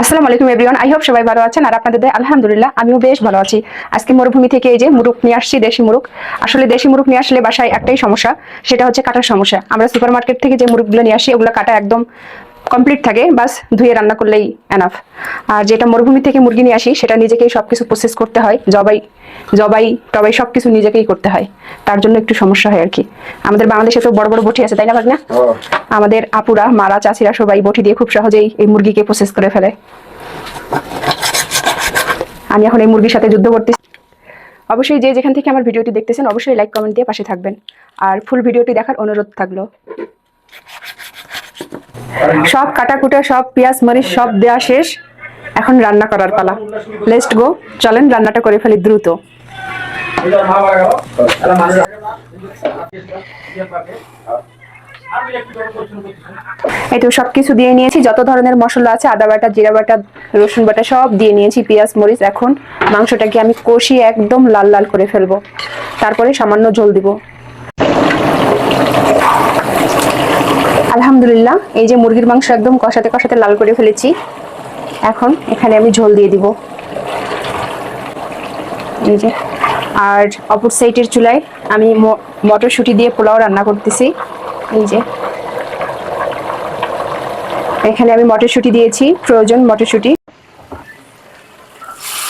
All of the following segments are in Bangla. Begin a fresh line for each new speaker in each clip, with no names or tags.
আসসালামু আলাইকুম এভরিওয়ান, আই হোপ সবাই ভালো আছেন আর আপনাদের দয়ায় আলহামদুলিল্লাহ আমিও বেশ ভালো আছি। আজকে মরুভূমি থেকে এই যে মুরগ নিয়ে আসছি, দেশি মুরগ। আসলে দেশি মুরগ নিয়ে আসলে বাসায় একটাই সমস্যা, সেটা হচ্ছে কাটার সমস্যা। আমরা সুপার মার্কেট থেকে যে মুরগগুলো নিয়ে আসি ওগুলো কাটা একদম কমপ্লিট থাকে, বাস ধুয়ে রান্না করলেই এনাফ। আর যেটা মরুভূমি থেকে মুরগি নিয়ে আসি সেটা নিজেকেই সবকিছু প্রসেস করতে হয়, জবাই জবাই টবাই সবকিছু নিজেকেই করতে হয়, তার জন্য একটু সমস্যা হয় আর কি। আমাদের বাংলাদেশে তো বড় বড় বটি আছে, তাই না ভাগনা? আমাদের আপুরা, মারা, চাচিরা সবাই বটি দিয়ে খুব সহজেই এই মুরগিকে প্রসেস করে ফেলে। আমি এখন এই মুরগির সাথে যুদ্ধ করতেছি। অবশ্যই যে যেখান থেকে আমার ভিডিওটি দেখতেছেন অবশ্যই লাইক কমেন্ট দিয়ে পাশে থাকবেন আর ফুল ভিডিওটি দেখার অনুরোধ থাকলো। সব কাটাকুটা, সব পেঁয়াজ মরিচ সব দেওয়া শেষ, এখন রান্না করার পালা। লেটস গো, চলেন রান্নাটা করে ফেলি দ্রুত। এই তো সবকিছু দিয়ে নিয়েছি, যত ধরনের মশলা আছে, আদা বাটা, জিরা বাটা, রসুন বাটা সব দিয়ে নিয়েছি, পেঁয়াজ মরিচ। এখন মাংসটাকে আমি কষিয়ে একদম লাল লাল করে ফেলবো, তারপরে সামান্য ঝোল দিব। আলহামদুলিল্লাহ, এই যে মুরগির মাংস একদম কষাতে কষাতে লাল করে ফেলেছি। এখন এখানে আমি ঝোল দিয়ে দিব, এই যে। আর অপর সাইডের চুলায় আমি মটরশুঁটি দিয়ে পোলাও রান্না করতেছি। এই যে এখানে আমি মটরশুঁটি দিয়েছি, প্রয়োজন মটরশুঁটি।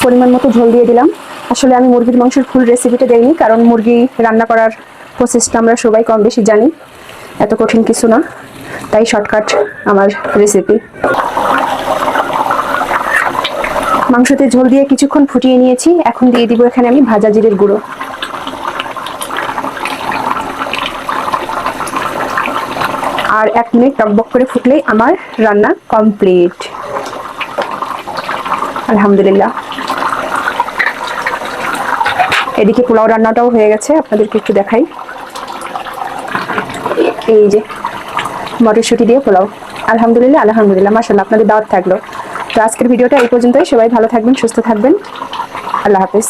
পরিমাণ মতো ঝোল দিয়ে দিলাম। আসলে আমি মুরগির মাংসের ফুল রেসিপিটা দেইনি, কারণ মুরগি রান্না করার প্রসেসটা আমরা সবাই কম বেশি জানি, এত কঠিন কিছু না, তাই শর্টকাট আমার রেসিপি। মাংসতে ঝোল দিয়ে কিছুক্ষণ ফুটিয়ে নিয়েছি, এখন দিয়ে দিব এখানে আমি ভাজা জিরের গুঁড়ো। আর 1 মিনিট টকবক করে ফুটলেই আমার রান্না কমপ্লিট। আলহামদুলিল্লাহ, এদিকে পোলাও রান্নাটাও হয়ে গেছে, আপনাদেরকে একটু দেখাই। এই যে মটরশুঁটি দিয়ে পোলাও, আলহামদুলিল্লাহ আলহামদুলিল্লাহ, মাশাআল্লাহ, আপনাদের দাওয়াত থাকলো। তো আজকের ভিডিওটা এই পর্যন্তই। সবাই ভালো থাকবেন, সুস্থ থাকবেন, আল্লাহ হাফেজ।